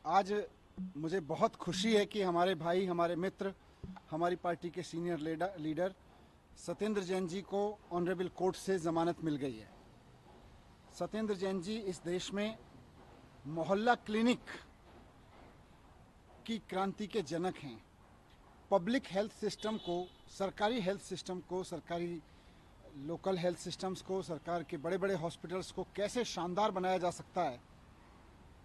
आज मुझे बहुत खुशी है कि हमारे भाई, हमारे मित्र, हमारी पार्टी के सीनियर लीडर सत्येंद्र जैन जी को ऑनरेबल कोर्ट से ज़मानत मिल गई है। सत्येंद्र जैन जी इस देश में मोहल्ला क्लिनिक की क्रांति के जनक हैं। पब्लिक हेल्थ सिस्टम को, सरकारी हेल्थ सिस्टम को, सरकारी लोकल हेल्थ सिस्टम्स को, सरकार के बड़े बड़े हॉस्पिटल्स को कैसे शानदार बनाया जा सकता है,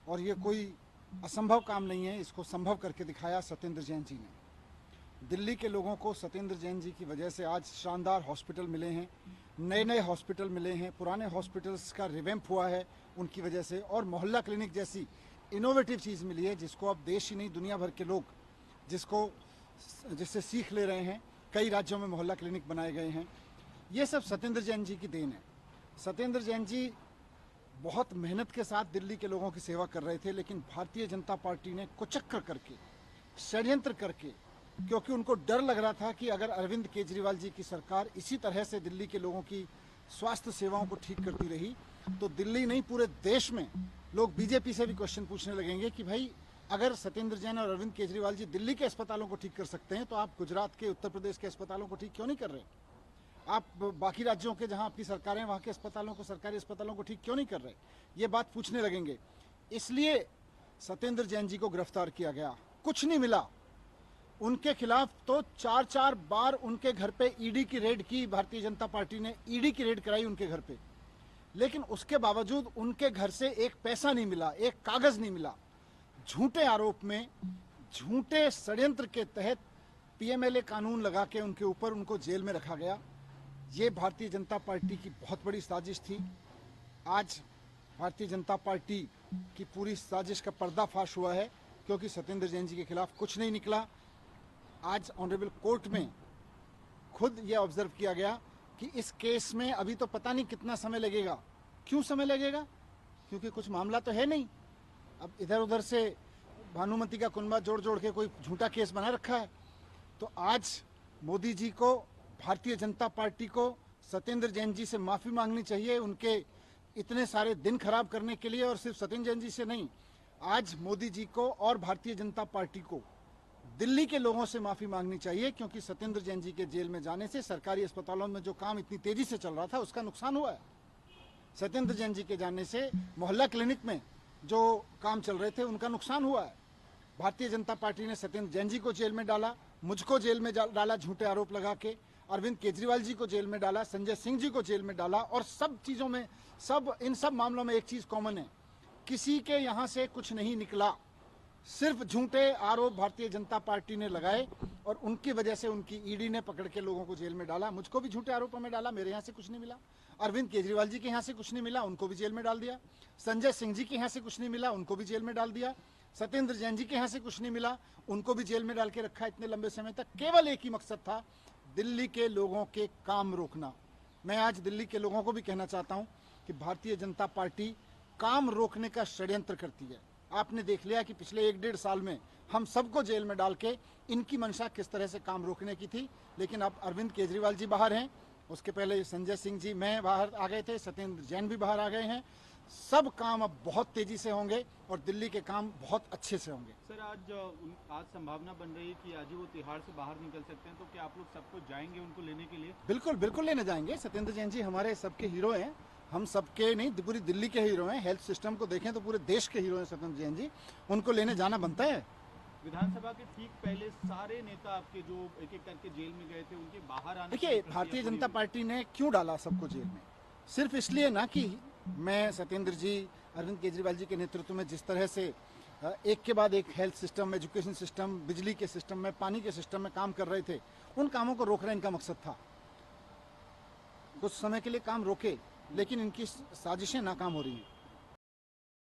और ये कोई असंभव काम नहीं है, इसको संभव करके दिखाया सत्येंद्र जैन जी ने। दिल्ली के लोगों को सत्येंद्र जैन जी की वजह से आज शानदार हॉस्पिटल मिले हैं, नए नए हॉस्पिटल मिले हैं, पुराने हॉस्पिटल्स का रिवैम्प हुआ है उनकी वजह से, और मोहल्ला क्लिनिक जैसी इनोवेटिव चीज़ मिली है जिसको अब देश ही नहीं दुनिया भर के लोग जिससे सीख ले रहे हैं। कई राज्यों में मोहल्ला क्लिनिक बनाए गए हैं। ये सब सत्येंद्र जैन जी की देन है। सत्येंद्र जैन जी बहुत मेहनत के साथ दिल्ली के लोगों की सेवा कर रहे थे, लेकिन भारतीय जनता पार्टी ने कुचक्र करके, षड्यंत्र करके, क्योंकि उनको डर लग रहा था कि अगर अरविंद केजरीवाल जी की सरकार इसी तरह से दिल्ली के लोगों की स्वास्थ्य सेवाओं को ठीक करती रही तो दिल्ली नहीं पूरे देश में लोग बीजेपी से भी क्वेश्चन पूछने लगेंगे कि भाई अगर सत्येंद्र जैन और अरविंद केजरीवाल जी दिल्ली के अस्पतालों को ठीक कर सकते हैं तो आप गुजरात के, उत्तर प्रदेश के अस्पतालों को ठीक क्यों नहीं कर रहे? आप बाकी राज्यों के जहां आपकी सरकारें, वहां के अस्पतालों को, सरकारी अस्पतालों को ठीक क्यों नहीं कर रहे? ये बात पूछने लगेंगे। इसलिए सत्येंद्र जैन जी को गिरफ्तार किया गया। कुछ नहीं मिला उनके खिलाफ, तो 4-4 बार उनके घर पे ईडी की रेड की, भारतीय जनता पार्टी ने ईडी की रेड कराई उनके घर पे, लेकिन उसके बावजूद उनके घर से एक पैसा नहीं मिला, एक कागज नहीं मिला। झूठे आरोप में, झूठे षड्यंत्र के तहत पीएमएलए कानून लगा के उनके ऊपर उनको जेल में रखा गया। ये भारतीय जनता पार्टी की बहुत बड़ी साजिश थी। आज भारतीय जनता पार्टी की पूरी साजिश का पर्दाफाश हुआ है, क्योंकि सत्येंद्र जैन जी के खिलाफ कुछ नहीं निकला। आज ऑनरेबल कोर्ट में खुद ये ऑब्जर्व किया गया कि इस केस में अभी तो पता नहीं कितना समय लगेगा। क्यों समय लगेगा? क्योंकि कुछ मामला तो है नहीं। अब इधर उधर से भानुमति का कुनबा जोड़ जोड़ के कोई झूठा केस बना रखा है। तो आज मोदी जी को, भारतीय जनता पार्टी को सत्येंद्र जैन जी से माफ़ी मांगनी चाहिए उनके इतने सारे दिन खराब करने के लिए। और सिर्फ सत्येंद्र जैन जी से नहीं, आज मोदी जी को और भारतीय जनता पार्टी को दिल्ली के लोगों से माफ़ी मांगनी चाहिए, क्योंकि सत्येंद्र जैन जी के जेल में जाने से सरकारी अस्पतालों में जो काम इतनी तेज़ी से चल रहा था उसका नुकसान हुआ है। सत्येंद्र जैन जी के जाने से मोहल्ला क्लिनिक में जो काम चल रहे थे उनका नुकसान हुआ है। भारतीय जनता पार्टी ने सत्येंद्र जैन जी को जेल में डाला, मुझको जेल में डाला झूठे आरोप लगा के, अरविंद केजरीवाल जी को जेल में डाला, संजय सिंह जी को जेल में डाला। और सब चीज़ों में, इन सब मामलों में एक चीज़ कॉमन है, किसी के यहाँ से कुछ नहीं निकला, सिर्फ झूठे आरोप भारतीय जनता पार्टी ने लगाए और उनकी वजह से उनकी ईडी ने पकड़ के लोगों को जेल में डाला। मुझको भी झूठे आरोपों में डाला, मेरे यहाँ से कुछ नहीं मिला। अरविंद केजरीवाल जी के यहाँ से कुछ नहीं मिला, उनको भी जेल में डाल दिया। संजय सिंह जी के यहाँ से कुछ नहीं मिला, उनको भी जेल में डाल दिया। सत्येंद्र जैन जी के यहाँ से कुछ नहीं मिला, उनको भी जेल में डाल के रखा इतने लंबे समय तक। केवल एक ही मकसद था, दिल्ली के लोगों के काम रोकना। मैं आज दिल्ली के लोगों को भी कहना चाहता हूं कि भारतीय जनता पार्टी काम रोकने का षड्यंत्र करती है। आपने देख लिया कि पिछले 1-1.5 साल में हम सबको जेल में डाल के इनकी मंशा किस तरह से काम रोकने की थी। लेकिन अब अरविंद केजरीवाल जी बाहर हैं, उसके पहले संजय सिंह जी मैं बाहर आ गए थे, सत्येंद्र जैन भी बाहर आ गए हैं। सब काम अब बहुत तेजी से होंगे और दिल्ली के काम बहुत अच्छे से होंगे। सर, आज संभावना बन रही है कि आज ही वो तिहाड़ से बाहर निकल सकते हैं, तो क्या आप लोग सबको जाएंगे उनको लेने के लिए? बिल्कुल बिल्कुल लेने जाएंगे। सत्येंद्र जैन जी हमारे सबके हीरो हैं, हम सबके नहीं, पूरी दिल्ली के हीरो हैं। हेल्थ सिस्टम को देखें तो पूरे देश के हीरो हैं सत्येंद्र जैन जी, उनको लेने जाना बनता है। विधानसभा के ठीक पहले सारे नेता आपके जो एक एक करके जेल में गए थे, उनके बाहर आने, देखिए भारतीय जनता पार्टी ने क्यों डाला सबको जेल में? सिर्फ इसलिए ना कि मैं, सत्येंद्र जी, अरविंद केजरीवाल जी के नेतृत्व में जिस तरह से एक के बाद एक हेल्थ सिस्टम, एजुकेशन सिस्टम, बिजली के सिस्टम में, पानी के सिस्टम में काम कर रहे थे, उन कामों को रोकना इनका मकसद था। कुछ समय के लिए काम रोके, लेकिन इनकी साजिशें नाकाम हो रही हैं।